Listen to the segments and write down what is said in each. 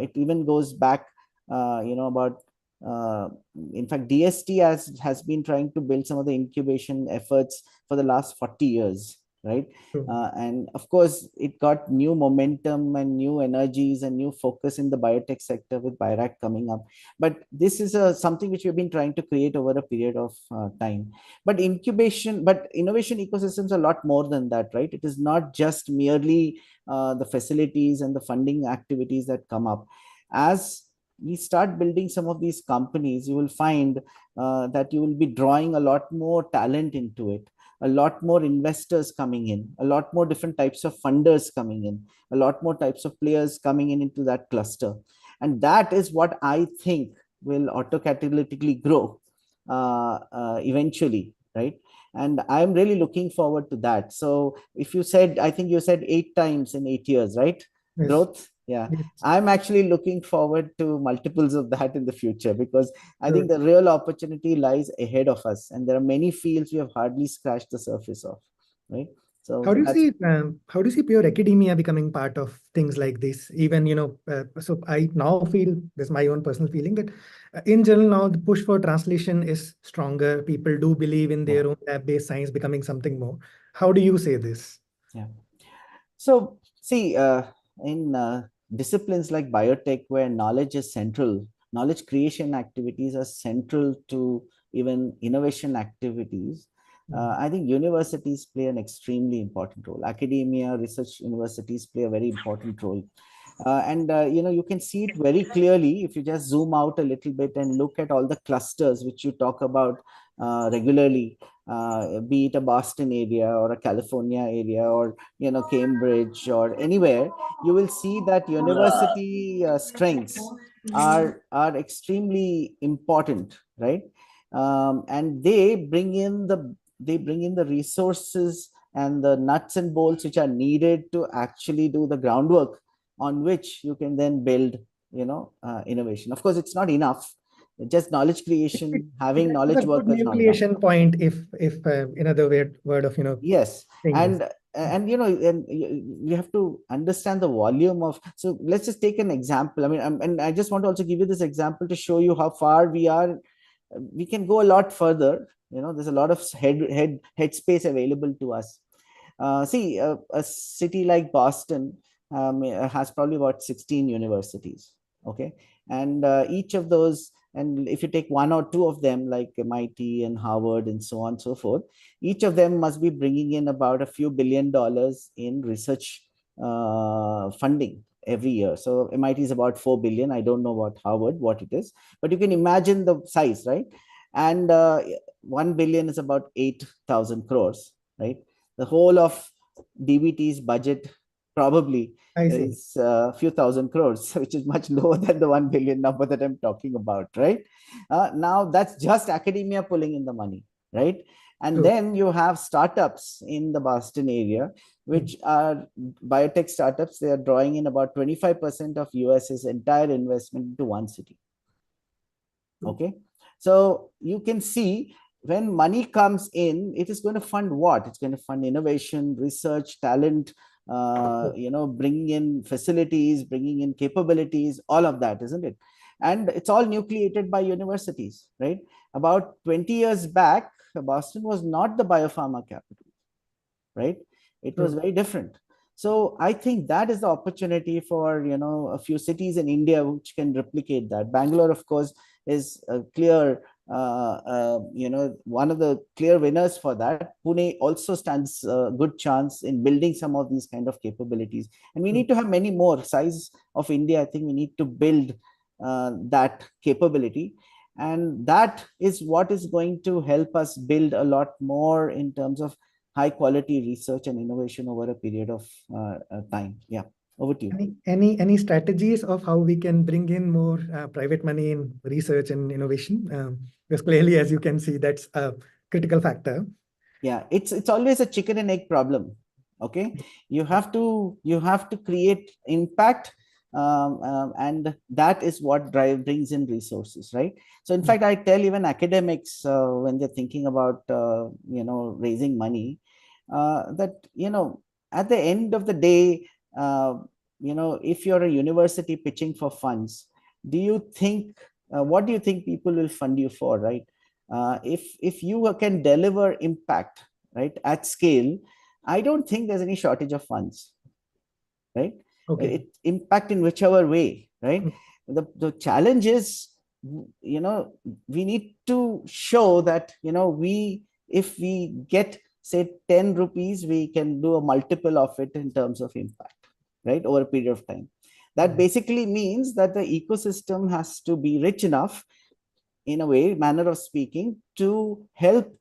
It even goes back, about, in fact, DST has been trying to build some of the incubation efforts for the last 40 years, right? True. And of course, it got new momentum and new energies and new focus in the biotech sector with BIRAC coming up. But this is something which we've been trying to create over a period of time. But innovation ecosystems are a lot more than that, right? It is not just merely the facilities and the funding activities that come up. As we start building some of these companies, you will find that you will be drawing a lot more talent into it, a lot more investors coming in, a lot more different types of funders coming in, a lot more types of players coming in into that cluster. And that is what I think will autocatalytically grow eventually, right? And I'm really looking forward to that. So if you said, I think you said 8 times in 8 years, right? Yes. Growth. Yeah. Yes. I'm actually looking forward to multiples of that in the future, because I think Good. the real opportunity lies ahead of us. And there are many fields we have hardly scratched the surface of, right? How So do you that's, see how do you see pure academia becoming part of things like this? Even, so I now feel, this is my own personal feeling, that in general now the push for translation is stronger. People do believe in yeah, their own lab-based science becoming something more. How do you say this? yeah. So, see, in disciplines like biotech, where knowledge is central, knowledge creation activities are central to even innovation activities. Mm. I think universities play an extremely important role. Academia, research universities play a very important role. And you can see it very clearly if you just zoom out a little bit and look at all the clusters which you talk about regularly, be it a Boston area or a California area, or Cambridge or anywhere. You will see that university strengths are extremely important, right? And they bring in the resources and the nuts and bolts which are needed to actually do the groundwork on which you can then build innovation. Of course, it's not enough. Just knowledge It, it, creation, it having acts as knowledge a good workers, not enough. nucleation point, if another word of Yes. saying this. And you have to understand the volume of, so let's just take an example. I mean, and I just want to also give you this example to show you how far we are. We can go a lot further. There's a lot of head space available to us. See, a city like Boston has probably about 16 universities. Okay. And each of those, and if you take one or two of them, like MIT and Harvard and so on and so forth, each of them must be bringing in about a few $1 billion in research funding every year. So MIT is about 4 billion. I don't know about Harvard, what it is, but you can imagine the size, right? And 1 billion is about 8,000 crores, right? The whole of DBT's budget probably I see. is a few thousand crores, which is much lower than the 1 billion number that I'm talking about, right? Now that's just academia pulling in the money, right? And True. then you have startups in the Boston area, Mm. which are biotech startups. They are drawing in about 25% of US's entire investment into one city. Okay. So you can see when money comes in, it is going to fund what? It's going to fund innovation, research, talent, bringing in facilities, bringing in capabilities, all of that, isn't it? And it's all nucleated by universities, right? About 20 years back, Boston was not the biopharma capital, right? It was True. very different. So I think that is the opportunity for a few cities in India which can replicate that. Bangalore, of course, is a clear one of the clear winners for that. Pune also stands a good chance in building some of these kind of capabilities, and we True. need to have many more. Size of India, I think we need to build that capability, and that is what is going to help us build a lot more in terms of high quality research and innovation over a period of time. Yeah, over to you. Any strategies of how we can bring in more private money in research and innovation? Because clearly, as you can see, that's a critical factor. Yeah, it's always a chicken and egg problem. Okay, you have to create impact, and that is what brings in resources, right? So in Mm. fact, I tell even academics when they're thinking about raising money, that at the end of the day, if you're a university pitching for funds, do you think, what do you think people will fund you for, right? If you can deliver impact, right, at scale, I don't think there's any shortage of funds, right? Okay. It impact in whichever way, right? Mm. The challenge is, we need to show that, if we get, say, 10 rupees, we can do a multiple of it in terms of impact, right, over a period of time. That Mm. basically means that the ecosystem has to be rich enough, in a way, manner of speaking, to help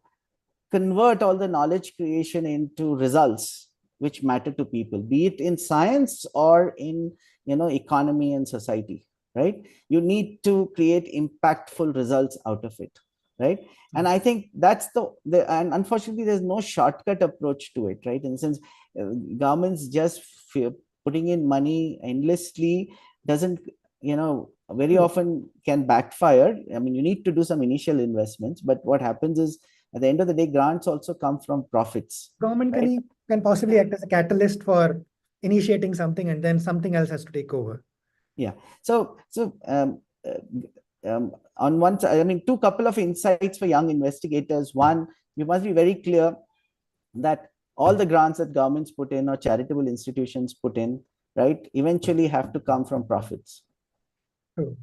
convert all the knowledge creation into results which matter to people, be it in science or in, economy and society, right? You need to create impactful results out of it, right? And Mm. I think that's and unfortunately there's no shortcut approach to it, right? In the sense, governments just putting in money endlessly doesn't, very True. often can backfire. I mean, you need to do some initial investments, but what happens is, at the end of the day, grants also come from profits, Government right? can possibly act as a catalyst for initiating something, and then something else has to take over. Yeah. On one side, I mean, two couple of insights for young investigators. One, you must be very clear that all the grants that governments put in or charitable institutions put in, right, eventually have to come from profits, True.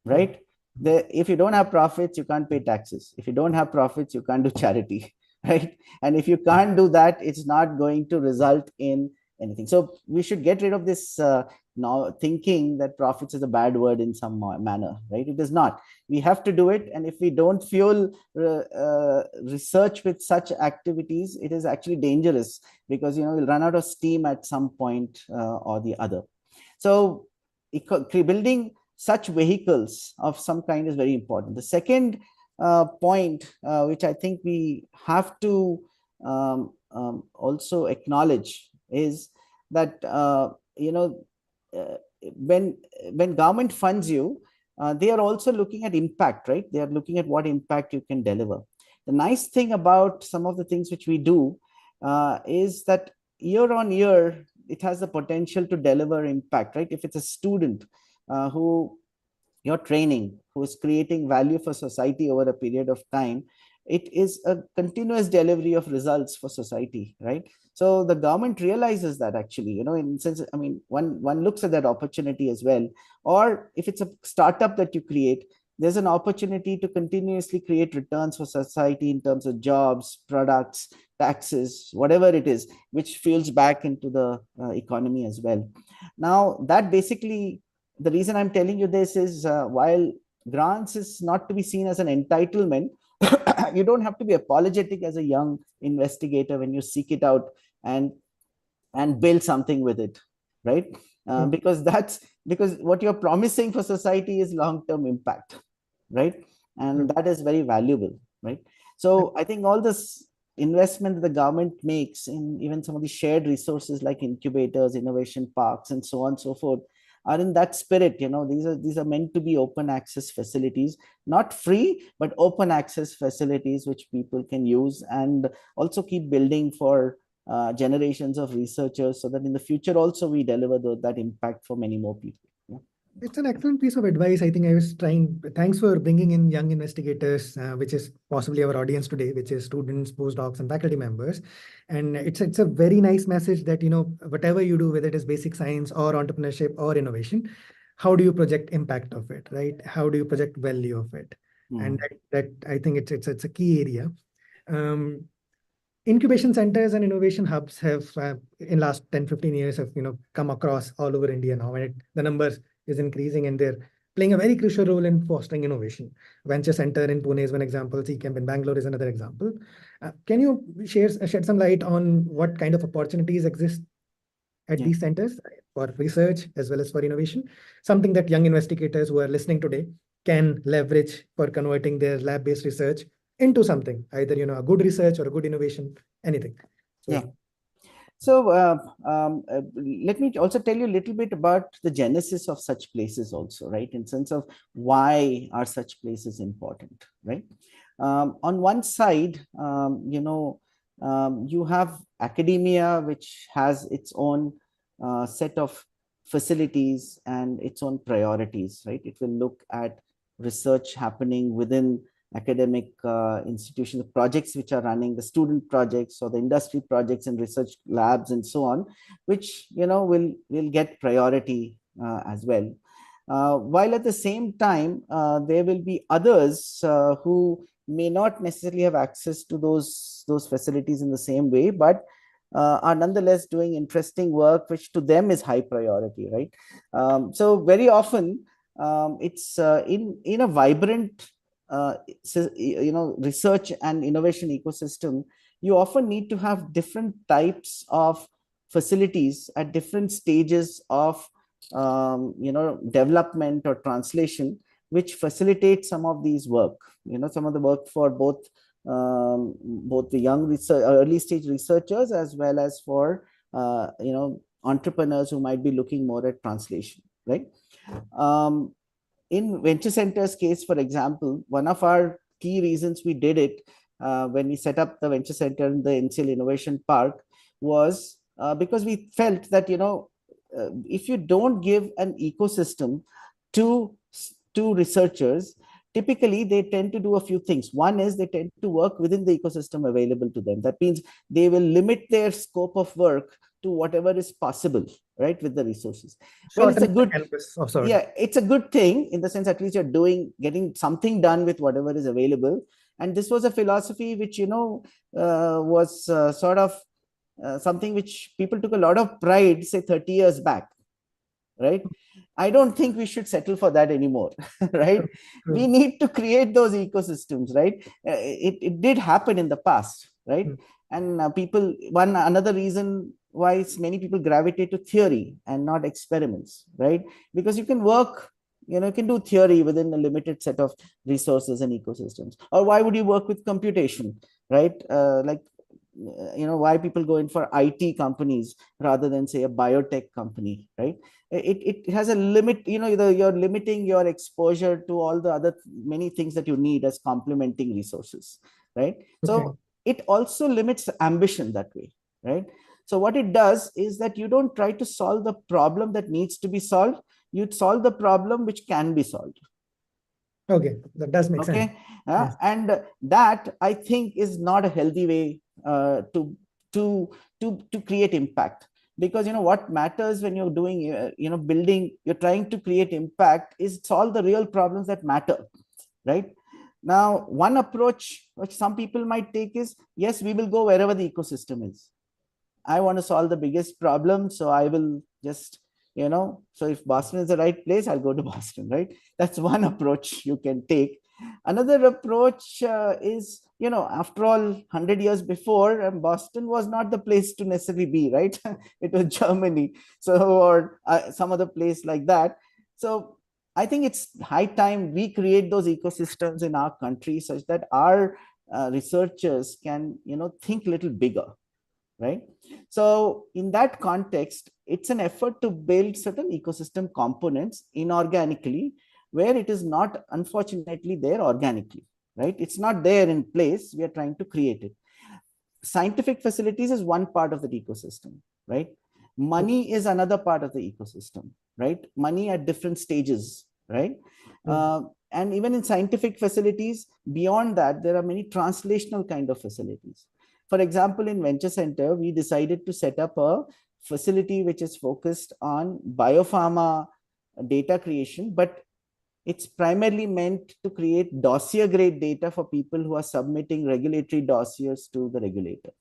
True. right? If you don't have profits, you can't pay taxes. If you don't have profits, you can't do charity, right? And if you can't do that, it's not going to result in anything. So we should get rid of this, now thinking that profits is a bad word in some manner, right? It is not. We have to do it, and if we don't fuel research with such activities, it is actually dangerous, because we'll run out of steam at some point or the other. So building such vehicles of some kind is very important. The second point, which I think we have to also acknowledge, is that, uh, when government funds you, they are also looking at impact, right? They are looking at what impact you can deliver. The nice thing about some of the things which we do is that year on year, it has the potential to deliver impact, right? If it's a student who you're training, who is creating value for society over a period of time, it is a continuous delivery of results for society, right? So the government realizes that, actually, in sense, I mean, one looks at that opportunity as well. Or if it's a startup that you create, there's an opportunity to continuously create returns for society in terms of jobs, products, taxes, whatever it is, which fuels back into the economy as well. Now, that basically, the reason I'm telling you this is, while grants is not to be seen as an entitlement, you don't have to be apologetic as a young investigator when you seek it out and build something with it, right? True. Because what you're promising for society is long-term impact, right? And True. that is very valuable, right? So I think all this investment that the government makes in even some of the shared resources like incubators, innovation parks, and so on and so forth, are in that spirit. These are meant to be open access facilities, not free, but open access facilities which people can use, and also keep building for generations of researchers, so that in the future also we deliver that impact for many more people. Yeah. It's an excellent piece of advice. I think I was trying. Thanks for bringing in young investigators, which is possibly our audience today, which is students, postdocs, and faculty members. And it's a very nice message that, whatever you do, whether it is basic science or entrepreneurship or innovation, how do you project impact of it, right? How do you project value of it? And Mm. that I think it's a key area. Um, Incubation centers and innovation hubs have in last 10-15 years have come across all over India now, and the numbers is increasing, and they're playing a very crucial role in fostering innovation. Venture Center in Pune is one example. C-Camp in Bangalore is another example. Can you shed some light on what kind of opportunities exist at Yeah. these centers for research as well as for innovation? Something that young investigators who are listening today can leverage for converting their lab-based research into something, either a good research or a good innovation, anything. Yeah. So So let me also tell you a little bit about the genesis of such places also, right? In sense of why are such places important, right? On one side, you have academia, which has its own set of facilities and its own priorities, right? It will look at research happening within academic institutions, the projects which are running, the student projects or the industry projects and research labs and so on, which will get priority as well. While at the same time, there will be others who may not necessarily have access to those facilities in the same way, but are nonetheless doing interesting work, which to them is high priority, right? So very often, it's in a vibrant, research and innovation ecosystem. You often need to have different types of facilities at different stages of development or translation, which facilitate some of these work. Some of the work for both the young research, early stage researchers, as well as for entrepreneurs who might be looking more at translation, right? In venture centers case, for example, one of our key reasons we did it when we set up the venture center in the NCL Innovation Park was because we felt that if you don't give an ecosystem to researchers, typically they tend to do a few things. One is they tend to work within the ecosystem available to them. That means they will limit their scope of work to whatever is possible, right, with the resources. Well, it's a good, yeah, it's a good thing in the sense at least you're getting something done with whatever is available. And this was a philosophy which was sort of something which people took a lot of pride, say 30 years back, right? I don't think we should settle for that anymore, right? We need to create those ecosystems, right? It did happen in the past, right? And another reason why many people gravitate to theory and not experiments, right? Because you can work, you can do theory within a limited set of resources and ecosystems. Or why would you work with computation, right? Why people go in for IT companies rather than say a biotech company, right? It has a limit, you're limiting your exposure to all the other many things that you need as complementing resources, right? So it also limits ambition that way, right? So what it does is that you don't try to solve the problem that needs to be solved, you solve the problem which can be solved. Okay, that does make sense. Yes. And that, I think, is not a healthy way to create impact. Because what matters when you're doing building, you're trying to create impact, is solve the real problems that matter, right? Now, one approach which some people might take is, yes, we will go wherever the ecosystem is. I want to solve the biggest problem, so I will just so if Boston is the right place, I'll go to Boston, right? That's one approach you can take. Another approach is, after all, 100 years before, Boston was not the place to necessarily be, right? It was Germany, or some other place like that. So I think it's high time we create those ecosystems in our country such that our researchers can, think a little bigger, right? So in that context, it's an effort to build certain ecosystem components inorganically, where it is not, unfortunately, there organically, right? It's not there in place. We are trying to create it. Scientific facilities is one part of the ecosystem, right? Money is another part of the ecosystem, right? Money at different stages, right? And even in scientific facilities, beyond that, there are many translational kind of facilities. For example, in Venture Center, we decided to set up a facility which is focused on biopharma data creation, but it's primarily meant to create dossier grade data for people who are submitting regulatory dossiers to the regulator,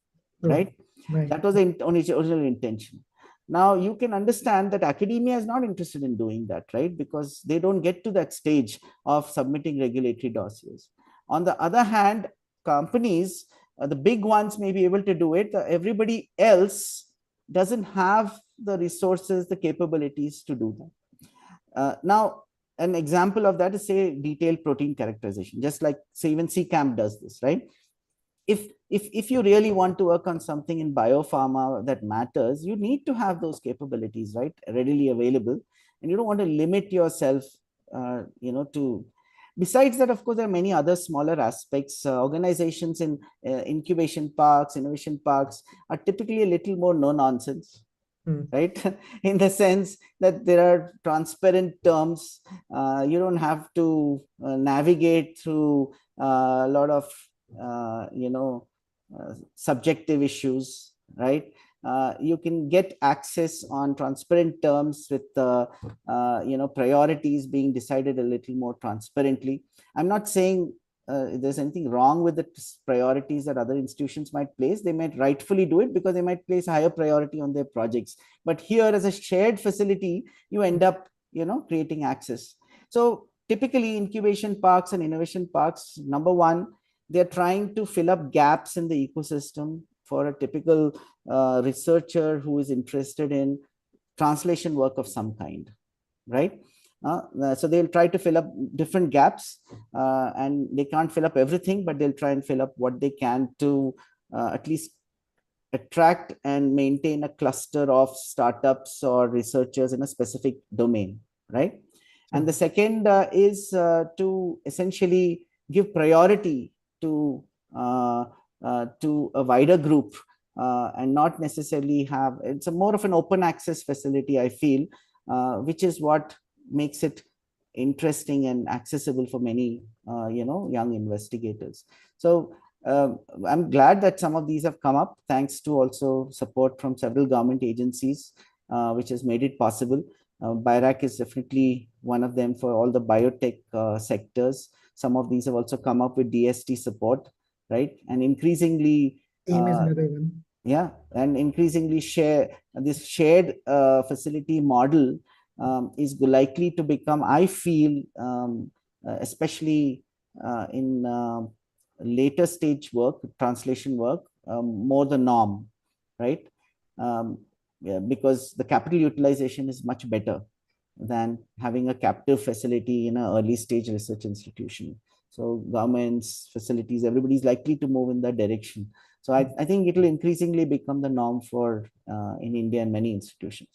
right? That was the original intention. Now, you can understand that academia is not interested in doing that, right? Because they don't get to that stage of submitting regulatory dossiers. On the other hand, companies, the big ones may be able to do it. Everybody else doesn't have the resources, the capabilities to do that. Now, an example of that is, say, detailed protein characterization, just like, say, even CCAMP does this, right? If you really want to work on something in biopharma that matters, you need to have those capabilities, right, readily available, and you don't want to limit yourself, to. Besides that, of course, there are many other smaller aspects. Organizations in incubation parks, innovation parks are typically a little more no nonsense, right? In the sense that there are transparent terms. You don't have to navigate through a lot of subjective issues, right? You can get access on transparent terms with priorities being decided a little more transparently. I'm not saying there's anything wrong with the priorities that other institutions might place. They might rightfully do it because they might place a higher priority on their projects. But here, as a shared facility, you end up, creating access. So typically, incubation parks and innovation parks, number one, they're trying to fill up gaps in the ecosystem for a typical researcher who is interested in translation work of some kind, right? So they'll try to fill up different gaps, and they can't fill up everything, but they'll try and fill up what they can to at least attract and maintain a cluster of startups or researchers in a specific domain, right? And the second is to essentially give priority to a wider group, and not necessarily have, it's a more of an open access facility, I feel, which is what makes it interesting and accessible for many young investigators. So I'm glad that some of these have come up, thanks to also support from several government agencies, which has made it possible. BIRAC is definitely one of them for all the biotech sectors. Some of these have also come up with DST support, right? And increasingly, AIM is another one. yeah, and increasingly share this shared facility model is likely to become, I feel, especially in later stage work, translation work, more the norm, right? Yeah, because the capital utilization is much better than having a captive facility in an early stage research institution. So governments, facilities, everybody's likely to move in that direction. So I think it will increasingly become the norm for in India and many institutions.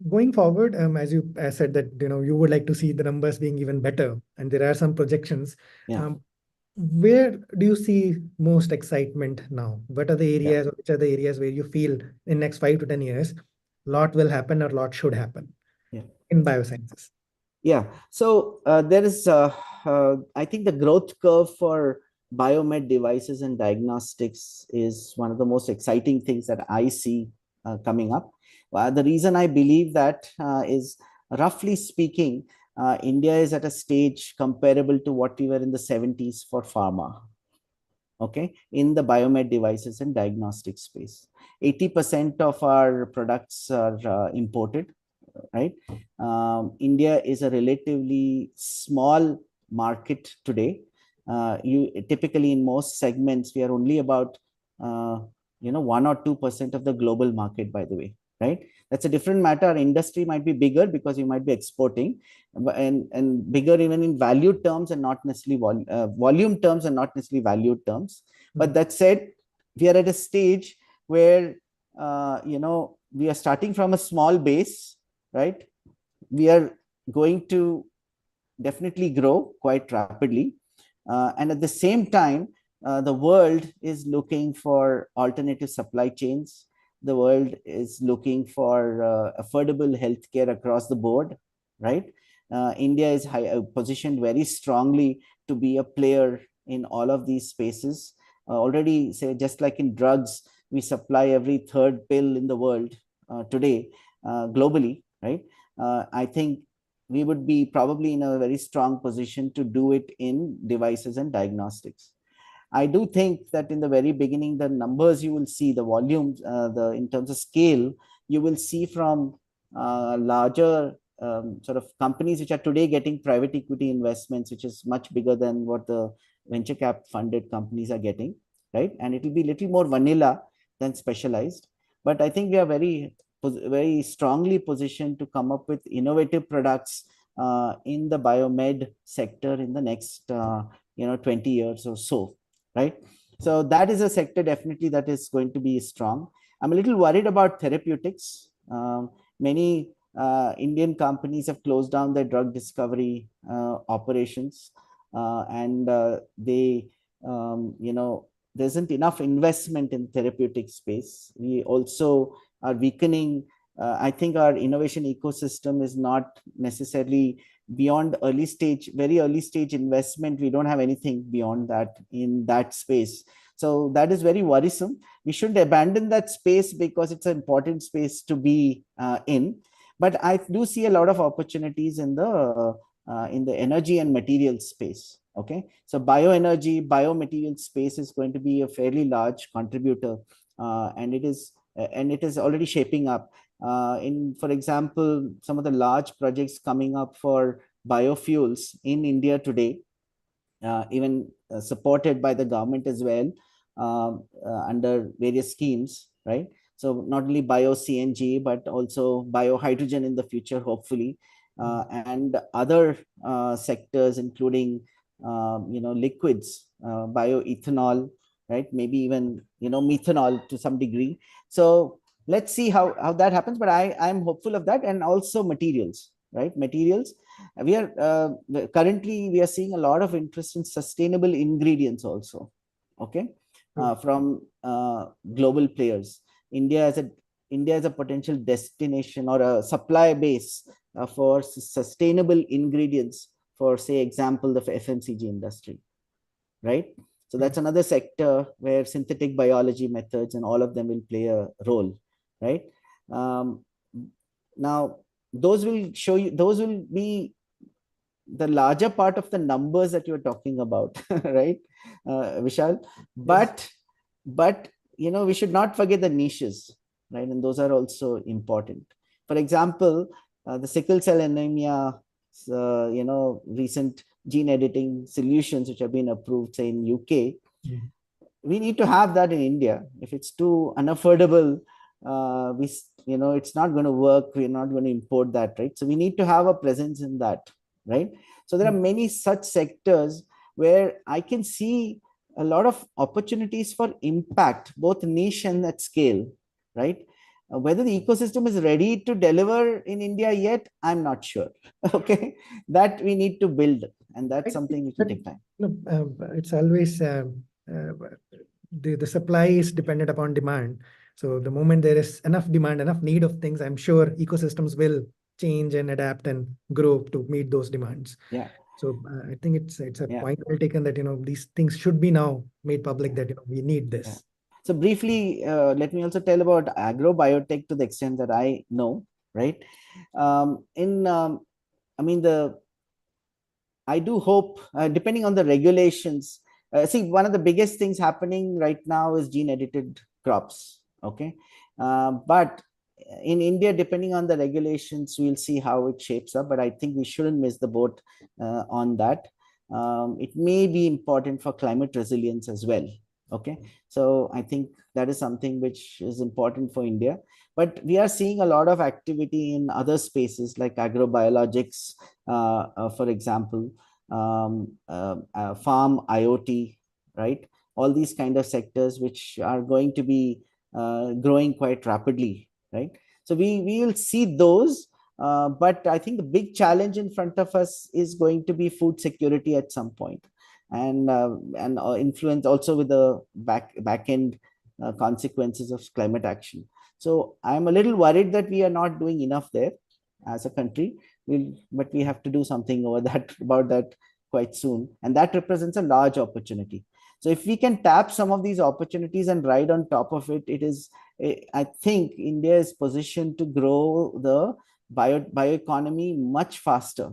Going forward, as you said that you would like to see the numbers being even better, and there are some projections. Yeah. Where do you see most excitement now? What are the Yeah. areas, or which are the areas where you feel in next 5 to 10 years, lot will happen or lot should happen Yeah. in biosciences? Yeah. So there is, I think, the growth curve for biomed devices and diagnostics is one of the most exciting things that I see coming up. The reason I believe that is, roughly speaking, India is at a stage comparable to what we were in the 70s for pharma. Okay, in the biomed devices and diagnostic space, 80% of our products are imported, right? India is a relatively small market today. You typically, in most segments, we are only about 1 or 2% of the global market, by the way, right? That's a different matter. Our industry might be bigger because you might be exporting, and bigger even in value terms and not necessarily volume terms and not necessarily value terms. But that said, we are at a stage where we are starting from a small base, right? We are going to definitely grow quite rapidly. And at the same time, the world is looking for alternative supply chains. The world is looking for affordable healthcare across the board, right? India is positioned very strongly to be a player in all of these spaces. Already, say, just like in drugs, we supply every third pill in the world today, globally, right? I think we would be probably in a very strong position to do it in devices and diagnostics. I do think that in the very beginning, the numbers you will see, the volumes, in terms of scale, you will see from larger sort of companies which are today getting private equity investments, which is much bigger than what the venture cap funded companies are getting, right? And it will be a little more vanilla than specialized. But I think we are very strongly positioned to come up with innovative products in the biomed sector in the next 20 years or so, right? So that is a sector definitely that is going to be strong. I'm a little worried about therapeutics. Many Indian companies have closed down their drug discovery operations, and they there isn't enough investment in therapeutic space. We also are weakening. I think our innovation ecosystem is not necessarily beyond early stage, very early stage investment. We don't have anything beyond that in that space. So that is very worrisome. We shouldn't abandon that space because it's an important space to be in. But I do see a lot of opportunities in the energy and materials space. Okay, so bioenergy, biomaterial space is going to be a fairly large contributor, and it is already shaping up. For example, some of the large projects coming up for biofuels in India today, even supported by the government as well, under various schemes, right? So not only bio CNG, but also bio hydrogen in the future, hopefully, and other sectors, including liquids, bioethanol, right? Maybe even methanol to some degree. So let's see how that happens. But I'm hopeful of that, and also materials, right? Materials. We are currently we are seeing a lot of interest in sustainable ingredients also. Okay, from global players. India as a India as a potential destination or a supply base for sustainable ingredients for, say, example, the FMCG industry, right? So that's another sector where synthetic biology methods and all of them will play a role, right? Um, Now, those will be the larger part of the numbers that you're talking about, right, Vishal? Yes. But we should not forget the niches, right? And those are also important. For example, the sickle cell anemia, recent gene editing solutions which have been approved, say in UK. We need to have that in India. If it's too unaffordable, it's not going to work. We're not going to import that, right? So we need to have a presence in that, right? So there are many such sectors where I can see a lot of opportunities for impact, both niche and at scale, right? Whether the ecosystem is ready to deliver in India yet, I'm not sure. Okay, that we need to build, and that's something which will take time. It's always the supply is dependent upon demand. So the moment there is enough demand, enough need of things, I'm sure ecosystems will change and adapt and grow to meet those demands. Yeah. So I think it's a point well taken that these things should be now made public, that we need this. Yeah. So briefly, let me also tell about agrobiotech to the extent that I know, right? I mean, I do hope, depending on the regulations, see, one of the biggest things happening right now is gene edited crops. Okay. But in India, depending on the regulations, we'll see how it shapes up. But I think we shouldn't miss the boat on that. It may be important for climate resilience as well. Okay. So I think that is something which is important for India. But we are seeing a lot of activity in other spaces like agrobiologics, for example, farm IoT, right? All these kind of sectors which are going to be growing quite rapidly, right? So we will see those, but I think the big challenge in front of us is going to be food security at some point, and influence also with the back end consequences of climate action. So I'm a little worried that we are not doing enough there as a country. But we have to do something over that about that quite soon, and that represents a large opportunity. So if we can tap some of these opportunities and ride on top of it, I think India is positioned to grow the bioeconomy much faster,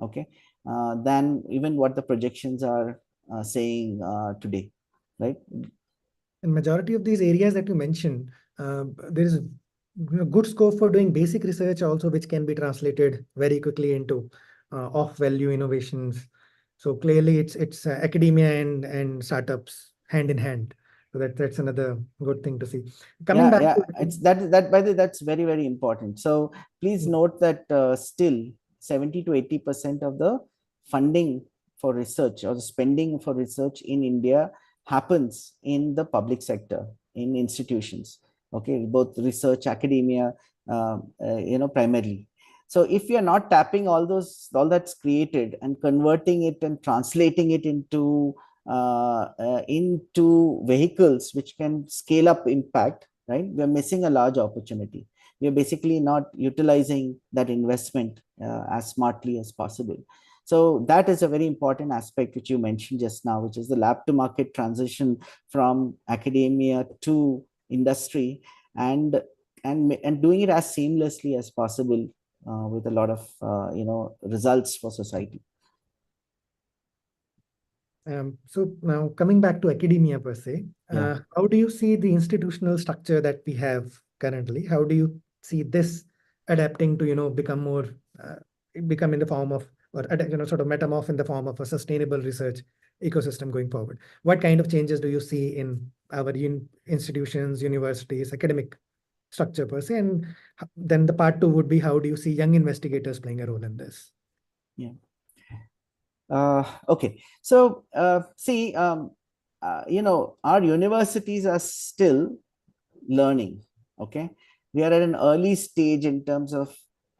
okay, than even what the projections are saying today, right? In majority of these areas that you mentioned, there is good scope for doing basic research also, which can be translated very quickly into off-value innovations. So clearly, it's academia and startups hand in hand. So that's another good thing to see. Coming back to it's that by the way, that's very, very important. So please note that still 70 to 80% of the funding for research or the spending for research in India happens in the public sector, in institutions. Okay, both research, academia, primarily. So if we are not tapping all that's created and converting it and translating it into vehicles which can scale up impact, right? We are missing a large opportunity. We are basically not utilizing that investment as smartly as possible. So that is a very important aspect which you mentioned just now, which is the lab to market transition from academia to industry, and and doing it as seamlessly as possible with a lot of results for society. So now coming back to academia per se, Yeah. how do you see the institutional structure that we have currently? How do you see this adapting to, become more, become in the form of, or, sort of metamorph in the form of a sustainable research ecosystem going forward? What kind of changes do you see in our institutions, universities, academic structure per se? And then the part two would be, how do you see young investigators playing a role in this? Yeah. Okay, so see, our universities are still learning. Okay, we are at an early stage in terms of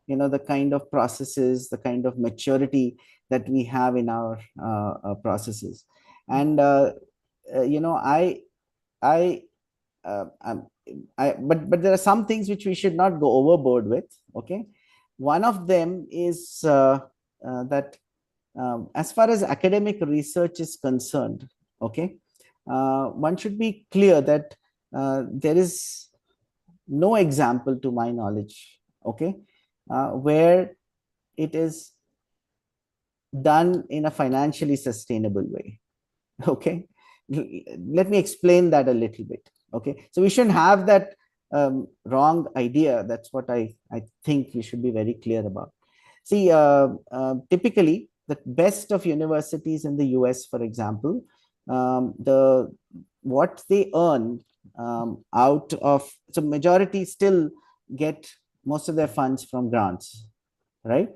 the kind of processes, the kind of maturity that we have in our processes, and I um, but there are some things which we should not go overboard with. Okay, one of them is that as far as academic research is concerned, okay, one should be clear that there is no example to my knowledge, okay, where it is done in a financially sustainable way. Okay, let me explain that a little bit. Okay, so we shouldn't have that wrong idea. That's what I think we should be very clear about. See, typically the best of universities in the US, for example, the what they earn out of, so majority still get most of their funds from grants, right?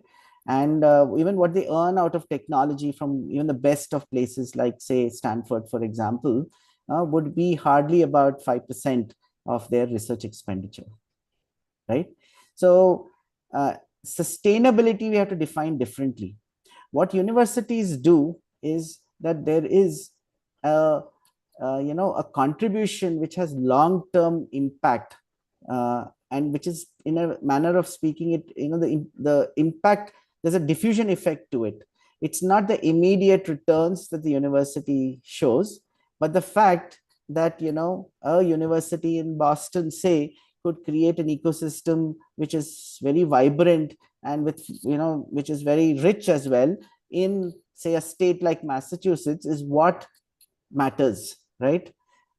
And even what they earn out of technology from even the best of places like, say, Stanford, for example, would be hardly about 5% of their research expenditure, right? So sustainability we have to define differently. What universities do is that there is a, a contribution which has long term impact, and which is, in a manner of speaking, it the impact, there's a diffusion effect to it. It's not the immediate returns that the university shows, but the fact that a university in Boston, say, could create an ecosystem which is very vibrant and with which is very rich as well in, say, a state like Massachusetts, is what matters, right?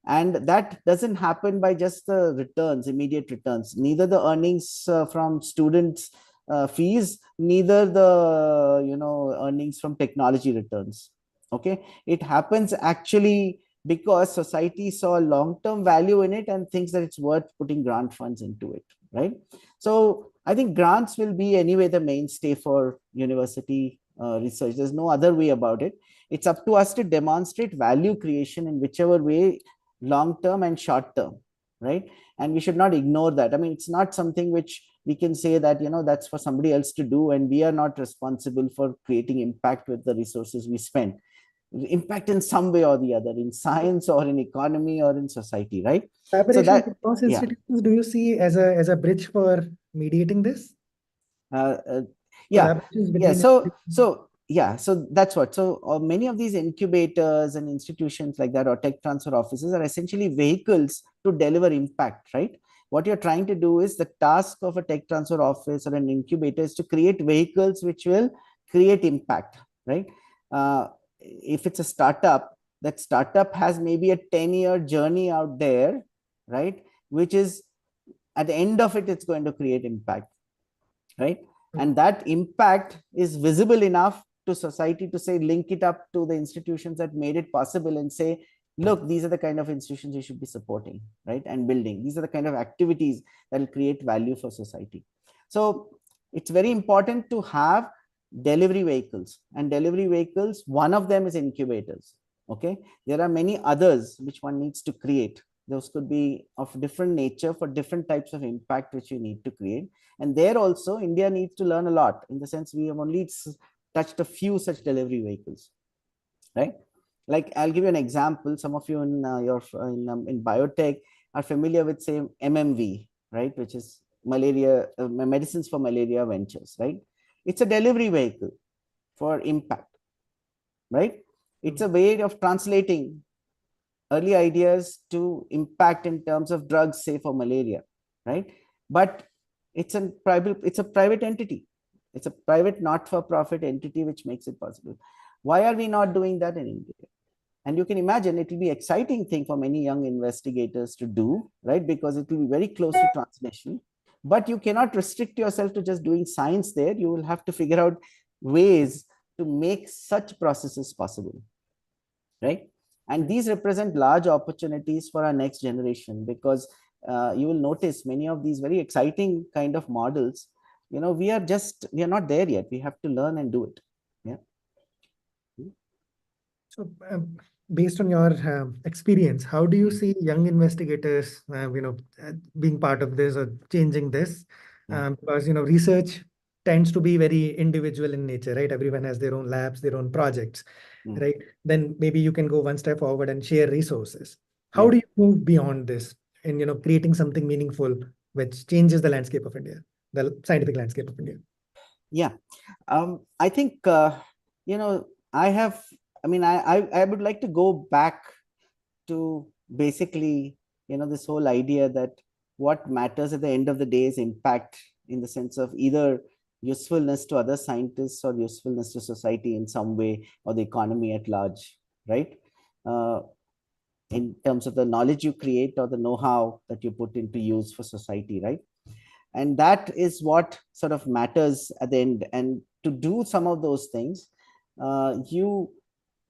And that doesn't happen by just the returns, immediate returns, neither the earnings from students fees, neither the earnings from technology returns. Okay, it happens actually because society saw long term value in it and thinks that it's worth putting grant funds into it, right? So I think grants will be anyway the mainstay for university research. There's no other way about it. It's up to us to demonstrate value creation in whichever way, long term and short term, right? And we should not ignore that. I mean, it's not something which we can say that that's for somebody else to do, and we are not responsible for creating impact with the resources we spend. Impact in some way or the other, in science or in economy or in society, right? So Collaboration that, across yeah. institutions, do you see as a bridge for mediating this? uh, uh, yeah, Collaborations yeah, between so that's what. So many of these incubators and institutions like that, or tech transfer offices, are essentially vehicles to deliver impact, right? What you're trying to do is, the task of a tech transfer office or an incubator is to create vehicles which will create impact, right? If it's a startup, that startup has maybe a 10-year journey out there, right? Which is, at the end of it, it's going to create impact, right? And that impact is visible enough to society to say, link it up to the institutions that made it possible and say, look, these are the kind of institutions you should be supporting, right? And building, these are the kind of activities that will create value for society. So it's very important to have delivery vehicles, and delivery vehicles, one of them is incubators. Okay, there are many others which one needs to create. Those could be of different nature for different types of impact which you need to create. And there also, India needs to learn a lot, in the sense we have only touched a few such delivery vehicles, right? Like, I'll give you an example. Some of you in in biotech are familiar with, say, MMV, right, which is malaria, medicines for malaria ventures, right? It's a delivery vehicle for impact, right? It's a way of translating early ideas to impact in terms of drugs, say for malaria, right? But it's a private entity. It's a private, not-for-profit entity which makes it possible. Why are we not doing that in India? And you can imagine it will be exciting thing for many young investigators to do, right? Because it will be very close to translation. But you cannot restrict yourself to just doing science there. You will have to figure out ways to make such processes possible, right? And these represent large opportunities for our next generation, because you will notice many of these very exciting kind of models, we are not there yet. We have to learn and do it. Yeah. So, based on your experience, how do you see young investigators, being part of this or changing this? Because, research tends to be very individual in nature, right? Everyone has their own labs, their own projects, right? Then maybe you can go one step forward and share resources. How do you move beyond this and, creating something meaningful which changes the landscape of India, the scientific landscape of India? Yeah. I think, I would like to go back to basically, this whole idea that what matters at the end of the day is impact, in the sense of either usefulness to other scientists or usefulness to society in some way, or the economy at large, right? In terms of the knowledge you create or the know-how that you put into use for society, right? And that is what sort of matters at the end. And to do some of those things, you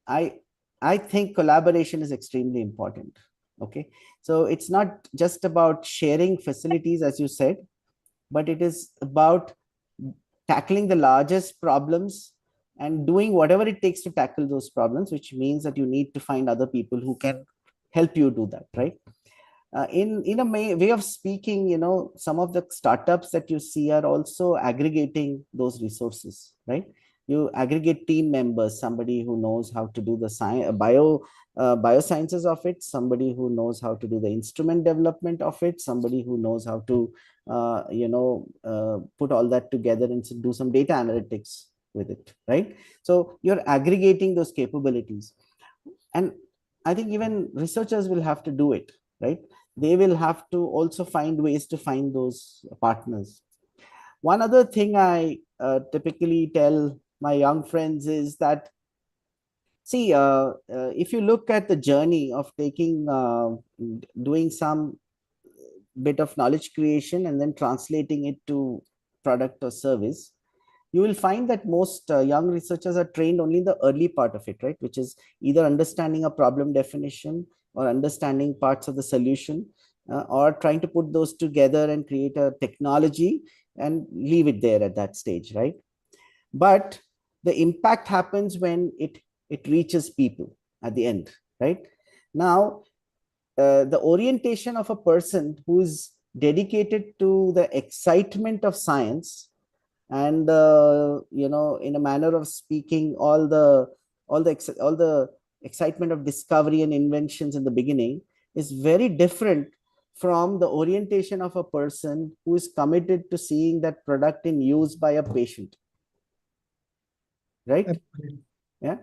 I I think collaboration is extremely important. Okay, so it's not just about sharing facilities, as you said, but it is about tackling the largest problems and doing whatever it takes to tackle those problems, which means that you need to find other people who can help you do that, right? In a way of speaking, some of the startups that you see are also aggregating those resources, right? You aggregate team members, somebody who knows how to do the biosciences of it, somebody who knows how to do the instrument development of it, somebody who knows how to put all that together and do some data analytics with it, right? So you're aggregating those capabilities. And I think even researchers will have to do it, right? They will have to also find ways to find those partners. One other thing I typically tell my young friends is that, see, if you look at the journey of doing some bit of knowledge creation and then translating it to product or service, you will find that most young researchers are trained only in the early part of it, right? Which is either understanding a problem definition or understanding parts of the solution, or trying to put those together and create a technology and leave it there at that stage, right? But the impact happens when it reaches people at the end, right? Now, the orientation of a person who is dedicated to the excitement of science, and in a manner of speaking, all the excitement of discovery and inventions in the beginning, is very different from the orientation of a person who is committed to seeing that product in use by a patient, right? Yeah.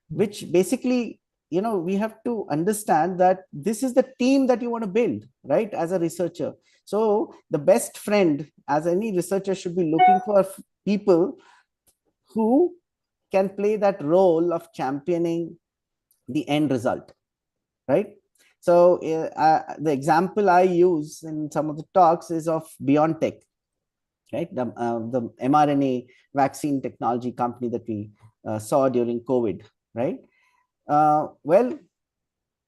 Which basically, we have to understand that this is the team that you want to build, right, as a researcher. So the best friend as any researcher should be looking for people who can play that role of championing the end result, right? So the example I use in some of the talks is of BioNTech, right? The mRNA vaccine technology company that we saw during COVID, right? Well,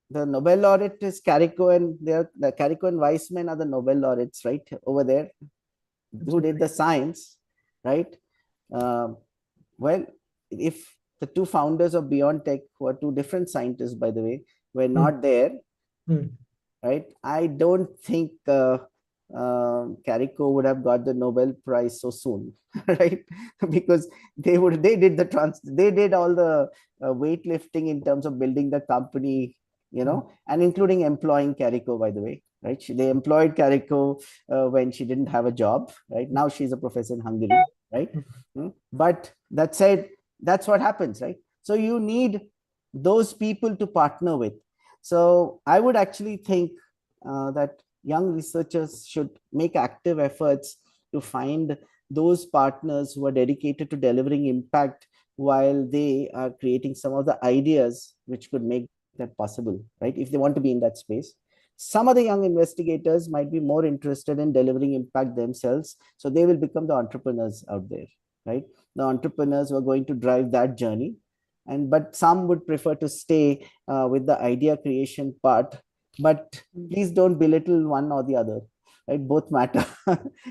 the Nobel laureate is Carrico, and the Carrico and Weissman are the Nobel laureates, right, over there, who did the science, right? Well, if the two founders of BioNTech, who are two different scientists, by the way, were not there, right, I don't think Carrico would have got the Nobel Prize so soon, right? Because they did all the weightlifting in terms of building the company, and including employing Carrico, by the way. right? They employed Kariko when she didn't have a job, right? Now she's a professor in Hungary, right? But that said, that's what happens, right? So you need those people to partner with. So I would actually think that young researchers should make active efforts to find those partners who are dedicated to delivering impact while they are creating some of the ideas which could make that possible, right? If they want to be in that space. Some of the young investigators might be more interested in delivering impact themselves, so they will become the entrepreneurs out there, right? The entrepreneurs who are going to drive that journey. And but some would prefer to stay with the idea creation part. But please don't belittle one or the other, right? Both matter.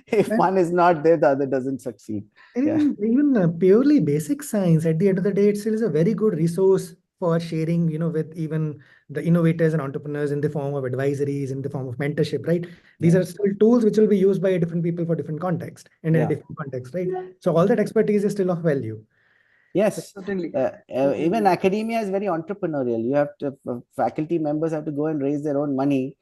If And one is not there, the other doesn't succeed. Yeah, even purely basic science, at the end of the day, it still is a very good resource for sharing, with even the innovators and entrepreneurs in the form of advisories, in the form of mentorship, right? These yeah, are still tools which will be used by different people for different context and in a yeah. different context, right? So all that expertise is still of value. Yes, Certainly, even certainly. academia is very entrepreneurial. You have to, faculty members have to go and raise their own money.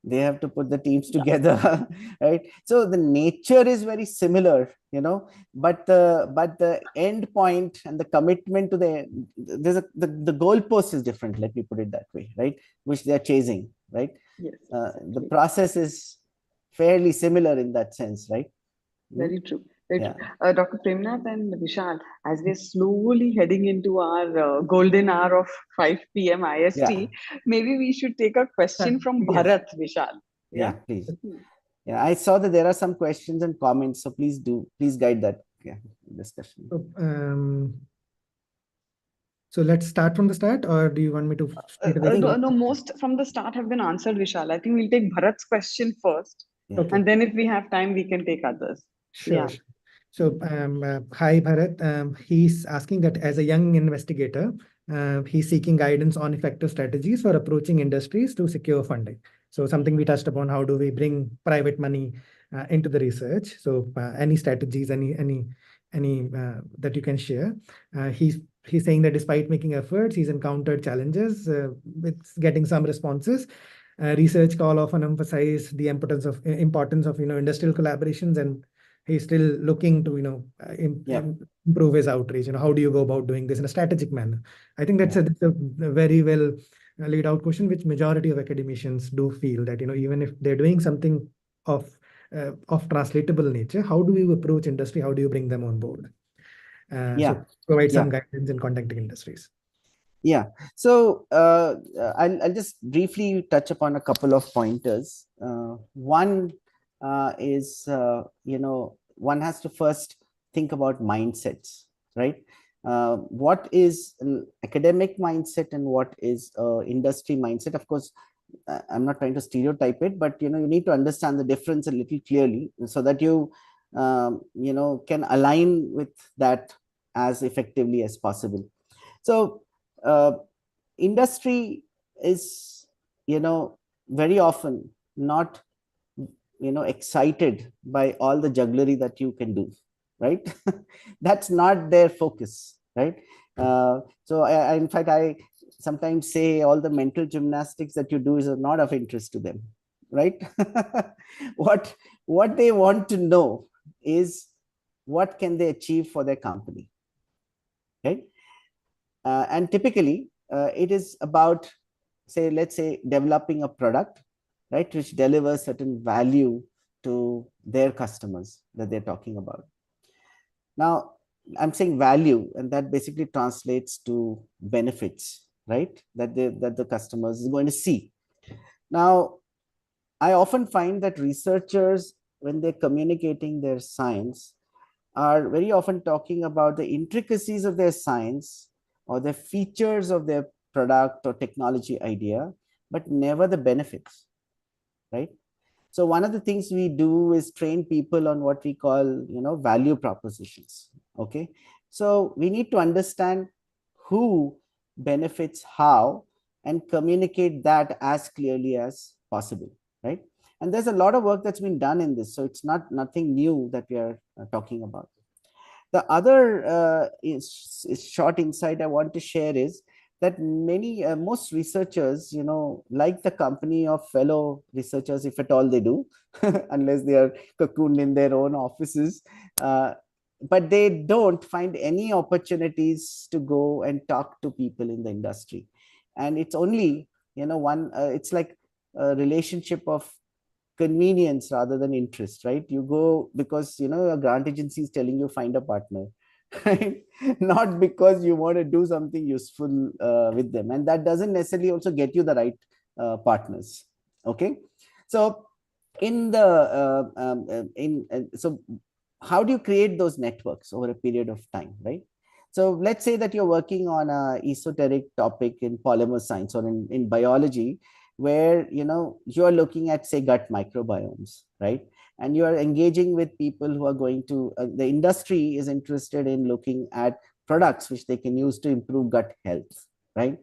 They have to put the teams Yeah, together, right? So the nature is very similar, but the end point and the commitment to the goalpost is different. Let me put it that way, right? Which they are chasing, right? yes, The exactly. process is fairly similar in that sense, right? Hmm? Very true. Very true. Yeah, Dr. Premnath and Vishal, as we're slowly heading into our golden hour of 5 p.m. yeah, IST, maybe we should take a question from Yes. Bharat, Vishal. yeah. Yeah? Please. Hmm. Yeah, I saw that there are some questions and comments, so please guide that, yeah, discussion. So let's start from the start, or do you want me to straight I away think, start? No, most from the start have been answered, Vishal. I think we'll take Bharat's question first, yeah, Okay. and then if we have time, we can take others. Sure. Yeah. Sure. So, hi, Bharat. He's asking that as a young investigator, he's seeking guidance on effective strategies for approaching industries to secure funding. So, something we touched upon, how do we bring private money into the research? So, any strategies, any that you can share? He's saying that despite making efforts, he's encountered challenges with getting some responses. Research call often emphasize the importance of industrial collaborations, and he's still looking to yeah, improve his outreach. How do you go about doing this in a strategic manner? I think that's yeah, a very well laid out question, which majority of academicians do feel that even if they're doing something of translatable nature, how do you approach industry? How do you bring them on board? yeah, So provide yeah. some guidance in contacting industries. Yeah. So I'll just briefly touch upon a couple of pointers. One is, one has to first think about mindsets, right? What is an academic mindset and what is industry mindset? Of course, I'm not trying to stereotype it, but you need to understand the difference a little clearly so that can align with that as effectively as possible. So uh, industry is very often not excited by all the jugglery that you can do, right? That's not their focus, right? So in fact, I sometimes say all the mental gymnastics that you do is not of interest to them, right? what what they want to know is what can they achieve for their company, right? And typically it is about, let's say, developing a product, right, which delivers certain value to their customers that they're talking about. Now I'm saying value, and that basically translates to benefits, right, that the customers is going to see. Now I often find that researchers, when they're communicating their science, are very often talking about the intricacies of their science or the features of their product or technology idea, but never the benefits, right? So one of the things we do is train people on what we call, value propositions. Okay. So we need to understand who benefits how and communicate that as clearly as possible, right? And there's a lot of work that's been done in this. So it's nothing new that we are talking about. The other is short insight I want to share is that most researchers, like the company of fellow researchers, if at all they do, unless they are cocooned in their own offices. But they don't find any opportunities to go and talk to people in the industry. And it's only, it's like a relationship of convenience rather than interest, right? You go because, a grant agency is telling you find a partner, right? Not because you want to do something useful with them. And that doesn't necessarily also get you the right partners. Okay. So in the so how do you create those networks over a period of time, right? So let's say that you're working on a esoteric topic in polymer science or in biology, where you're looking at, say, gut microbiomes, right? And you are engaging with people who are going to the industry is interested in looking at products which they can use to improve gut health, right?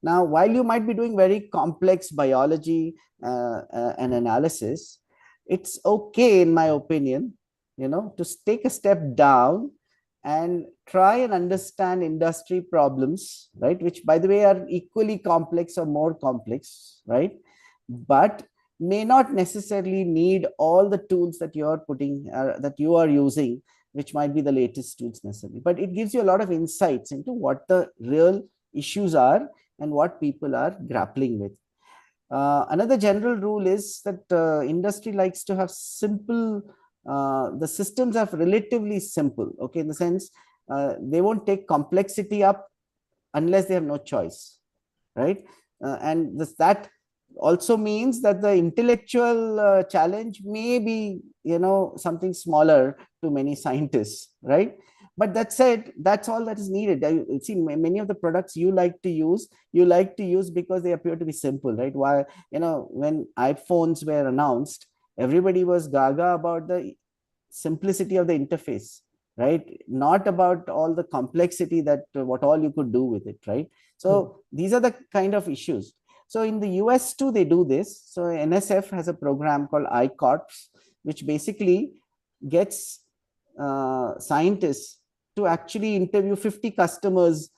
Now, while you might be doing very complex biology and analysis, it's okay, in my opinion, to take a step down and try and understand industry problems, right? Which, by the way, are equally complex or more complex, right? But may not necessarily need all the tools that that you are using, which might be the latest tools necessarily. But it gives you a lot of insights into what the real issues are and what people are grappling with. Another general rule is that industry likes to have simple, the systems are relatively simple, okay, in the sense they won't take complexity up unless they have no choice, right? And that also means that the intellectual challenge may be, something smaller to many scientists, right? But that said, that's all that is needed. I see many of the products you like to use because they appear to be simple, right? Why, when iPhones were announced, everybody was gaga about the simplicity of the interface, right? Not about all the complexity that what all you could do with it, right? So these are the kind of issues. So in the US too, they do this. So NSF has a program called iCorps, which basically gets scientists to actually interview 50 customers,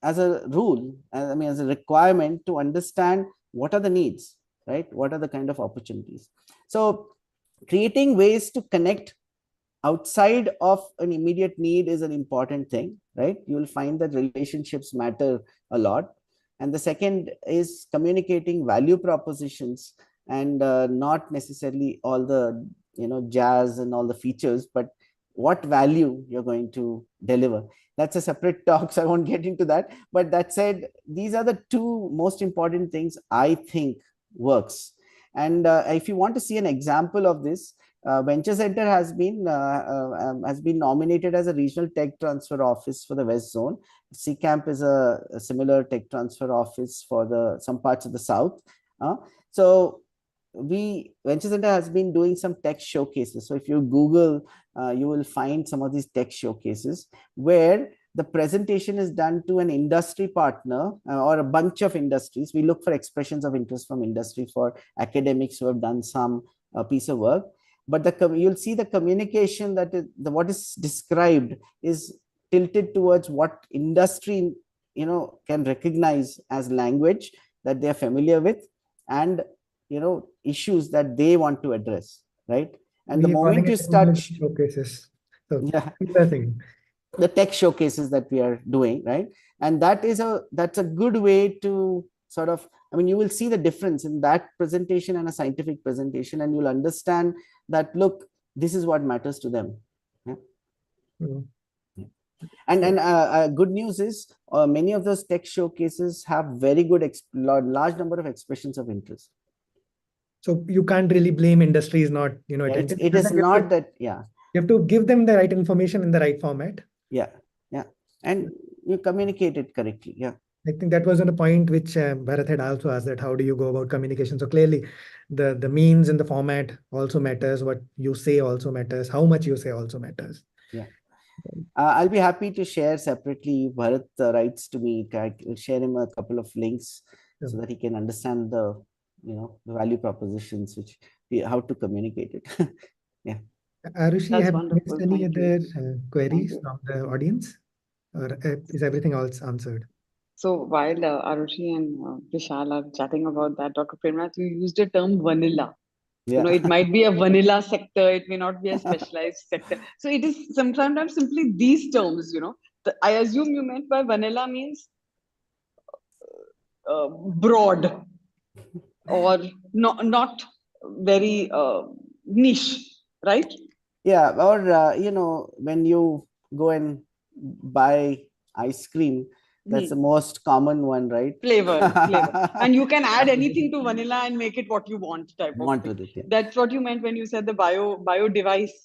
as a rule, I mean, as a requirement to understand what are the needs, right? What are the kind of opportunities? So creating ways to connect outside of an immediate need is an important thing, right? You will find that relationships matter a lot. And the second is communicating value propositions, and not necessarily all the jazz and all the features, but what value you're going to deliver. That's a separate talk, so I won't get into that. But that said, these are the two most important things I think works. And if you want to see an example of this, Venture Center has been nominated as a regional tech transfer office for the West Zone. CCamp is a similar tech transfer office for some parts of the South. So Venture Center has been doing some tech showcases. So if you Google, you will find some of these tech showcases where the presentation is done to an industry partner or a bunch of industries. We look for expressions of interest from industry for academics who have done some piece of work. But you'll see the communication that what is described is tilted towards what industry can recognize as language that they are familiar with, and issues that they want to address, right? And the We are calling moment you it start showcases. So yeah, interesting. the tech showcases that we are doing, right? And that's a good way to sort of, I mean, you will see the difference in that presentation and a scientific presentation, and you'll understand that, look, this is what matters to them. Yeah. Mm. And good news is many of those tech showcases have very good large number of expressions of interest. So you can't really blame industries not, attending. It is not that, yeah. You have to give them the right information in the right format. Yeah, yeah. And you communicate it correctly. Yeah. I think that was on a point which Bharat had also asked, that how do you go about communication? So clearly the means and the format also matters. What you say also matters. How much you say also matters. Yeah. I'll be happy to share separately. Bharat writes to me. I'll share him a couple of links so that he can understand the value propositions, how to communicate it. Yeah. Arushi, That's have you missed wonderful. any Thank you. other queries from the audience, or is everything else answered? So while Arushi and Vishal are chatting about that, Dr. Premnath, you used a term vanilla. You know, Yeah. it might be a vanilla sector, it may not be a specialized sector. So it is sometimes simply these terms, you know. I assume you meant by vanilla means broad or not very niche, right? Yeah, or when you go and buy ice cream, that's the Hmm. most common one, right? Flavor. And you can add anything to vanilla and make it what you want type of Want thing. with it, yeah. That's what you meant when you said the bio device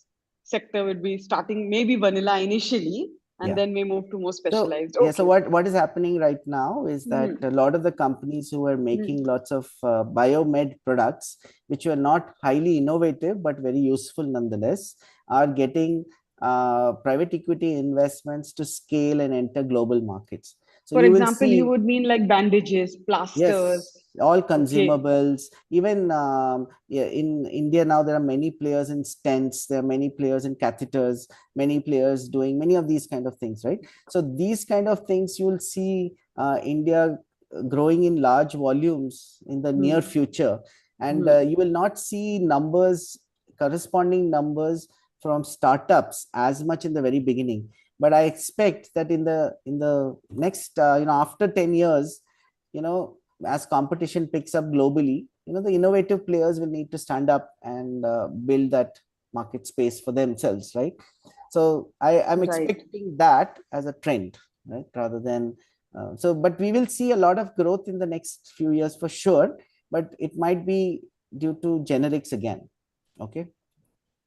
sector would be starting maybe vanilla initially and Yeah. then may move to more So specialized. yeah, so Okay. what is happening right now is that Hmm. a lot of the companies who are Hmm. making lots of biomed products, which were not highly innovative but very useful nonetheless, are getting private equity investments to scale and enter global markets. So For you will example, you see. would mean like bandages, Yes, plasters. all Okay. consumables. Even yeah, in India now, there are many players in stents. There are many players in catheters. Many players doing many of these kind of things, right? So these kind of things you will see India growing in large volumes in the near Hmm. future, and Hmm. you will not see numbers, corresponding numbers from startups as much in the very beginning. But I expect that in the next after 10 years, you know as competition picks up globally, the innovative players will need to stand up and build that market space for themselves, right? So I'm Right. expecting that as a trend, right, rather than but we will see a lot of growth in the next few years for sure, but it might be due to generics again. Okay.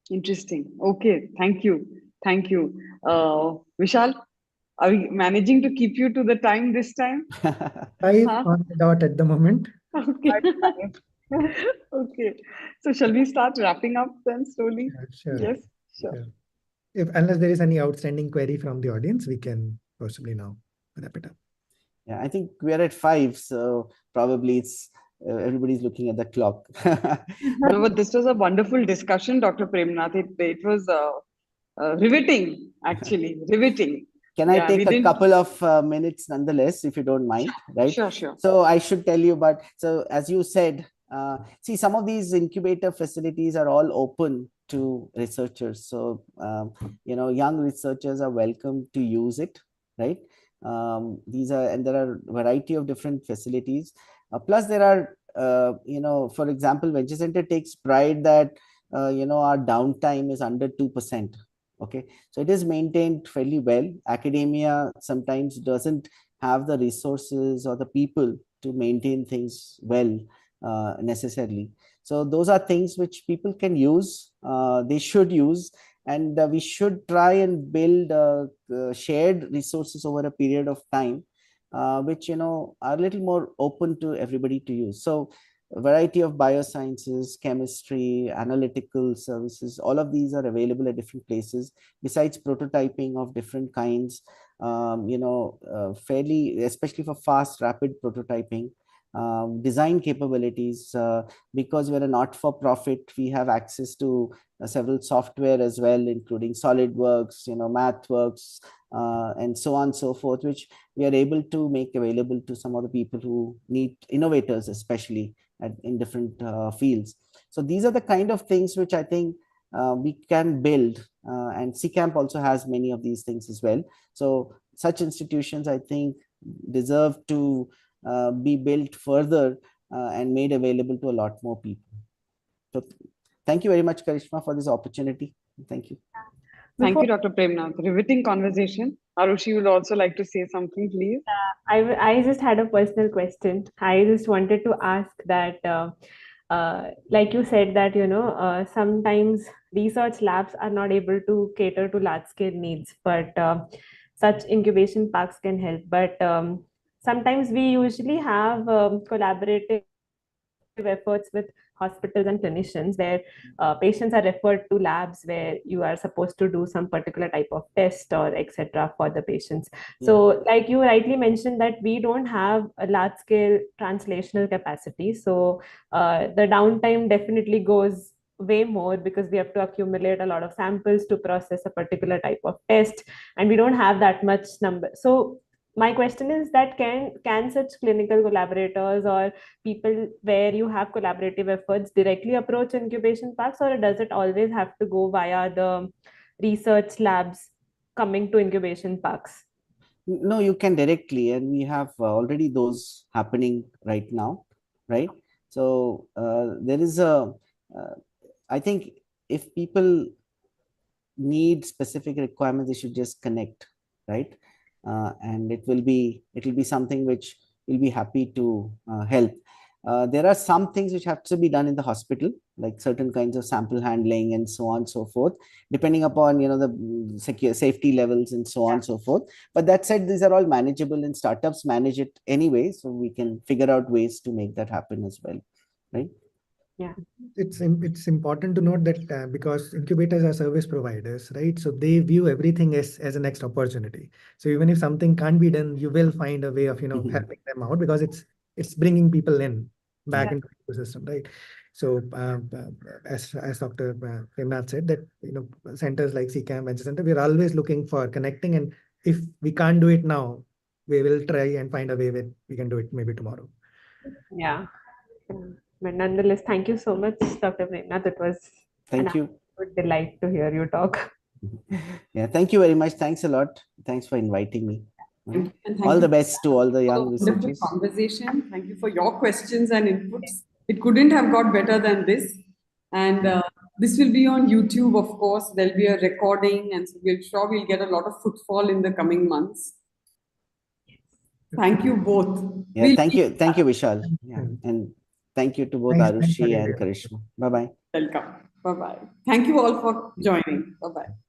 Interesting. Okay. Thank you. Thank you. Vishal, are we managing to keep you to the time this time? Five Huh? on the dot at the moment. Okay. Okay. So shall we start wrapping up then slowly? Yeah, sure. Yeah. Yes, sure. Sure. If unless there is any outstanding query from the audience, we can possibly now wrap it up. Yeah, I think we are at 5, so probably it's everybody's looking at the clock. No, but this was a wonderful discussion, Dr. Premnath. It was riveting, actually, riveting. Can I Yeah, take we a didn't. couple of minutes nonetheless, if you don't mind, right? Sure, sure. So I should tell you, but so as you said, see, some of these incubator facilities are all open to researchers. So, young researchers are welcome to use it, right? And there are a variety of different facilities. Plus, there are, for example, Venture Center takes pride that, our downtime is under 2%. Okay, so it is maintained fairly well. Academia sometimes doesn't have the resources or the people to maintain things well, necessarily. So those are things which people can use, they should use, and we should try and build shared resources over a period of time, which are a little more open to everybody to use. So a variety of biosciences, chemistry, analytical services, all of these are available at different places. Besides prototyping of different kinds, fairly, especially for fast, rapid prototyping, design capabilities, because we're a not-for-profit, we have access to several software as well, including SolidWorks, MathWorks, and so on and so forth, which we are able to make available to some of the people who need, innovators especially, in different fields. So these are the kind of things which I think we can build, and CCAMP also has many of these things as well. So such institutions, I think, deserve to be built further and made available to a lot more people. So thank you very much, Karishma, for this opportunity. Thank you. Thank Before you, Dr. Premnath. Riveting conversation. Arushi would also like to say something, please. I just had a personal question. I just wanted to ask that, like you said, that sometimes research labs are not able to cater to large scale needs, but such incubation parks can help. But sometimes we usually have collaborative efforts with hospitals and clinicians where patients are referred to labs where you are supposed to do some particular type of test or etc for the patients. Yeah. So like you rightly mentioned that we don't have a large scale translational capacity, so the downtime definitely goes way more because we have to accumulate a lot of samples to process a particular type of test, and we don't have that much number. So my question is that can such clinical collaborators or people where you have collaborative efforts directly approach incubation parks, or does it always have to go via the research labs coming to incubation parks? No, you can directly, and we have already those happening right now, right? So there is I think if people need specific requirements, they should just connect, right? And it will be something which will be happy to help. There are some things which have to be done in the hospital, like certain kinds of sample handling and so on and so forth, depending upon the secure safety levels and so on and so forth. But that said, these are all manageable, and startups manage it anyway, so we can figure out ways to make that happen as well, right? Yeah. It's important to note that because incubators are service providers, right? So they view everything as a next opportunity. So even if something can't be done, you will find a way of helping them out, because it's bringing people in back into the ecosystem, right? So as Dr. Premnath said, that centers like CCAM Venture Center, we're always looking for connecting, and if we can't do it now, we will try and find a way where we can do it maybe tomorrow. Yeah. But nonetheless, thank you so much, Dr. Premnath. It was Thank you. absolute delight to hear you talk. Yeah, thank you very much. Thanks a lot. Thanks for inviting me. And thank all you the best to all the young for the wonderful researchers. conversation. Thank you for your questions and inputs. It couldn't have got better than this. And this will be on YouTube, of course. There'll be a recording, and so we'll get a lot of footfall in the coming months. Thank you both. Yeah, thank you, Vishal. Yeah, and thank you to both Thanks, Arushi and Karishma. Bye bye. Welcome. Bye bye. Thank you all for joining. Bye bye.